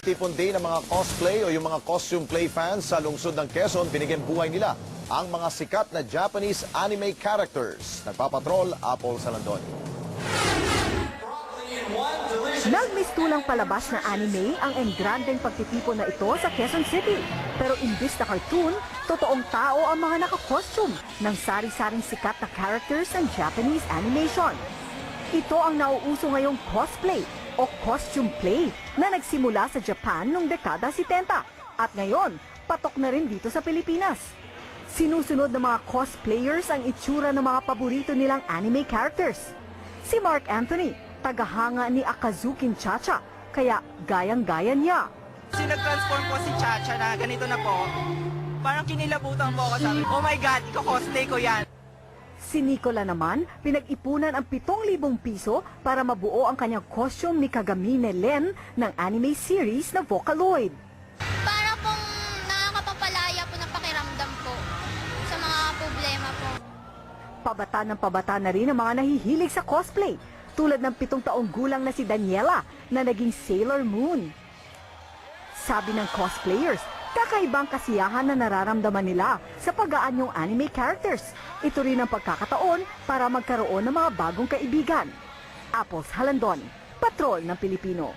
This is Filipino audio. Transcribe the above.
Tipon Day ng mga cosplay o yung mga costume play fans sa lungsod ng Quezon, binigyan buhay nila ang mga sikat na Japanese anime characters. Nagpapatrol, Apple Salandon. Nagmistulang palabas na anime ang engrandeng pagtitipon na ito sa Quezon City. Pero imbis na cartoon, totoong tao ang mga nakakostume ng sari-saring sikat na characters ng Japanese animation. Ito ang nauuso ngayong cosplay o costume play na nagsimula sa Japan noong dekada 70 at ngayon patok na rin dito sa Pilipinas. Sinusunod ng mga cosplayers ang itsura ng mga paborito nilang anime characters. Si Mark Anthony, tagahanga ni Akazukin Chacha, kaya gayang-gaya niya. Nag-transform po si Chacha na ganito na po. Parang kinilabutan po ako, sabi, oh my God, iko-cosplay ko yan. Si Nicola naman, pinag-ipunan ang 7,000 piso para mabuo ang kanyang costume ni Kagamine Len ng anime series na Vocaloid. Para pong nakakapapalaya po ng pakiramdam ko sa mga problema po. Pabata na rin ang mga nahihilig sa cosplay, tulad ng 7 taong gulang na si Daniela na naging Sailor Moon. Sabi ng cosplayers, kakaibang kasiyahan na nararamdaman nila sa pag-aanyong anime characters. Ito rin ang pagkakataon para magkaroon ng mga bagong kaibigan. Apple Salandon, Patrol ng Pilipino.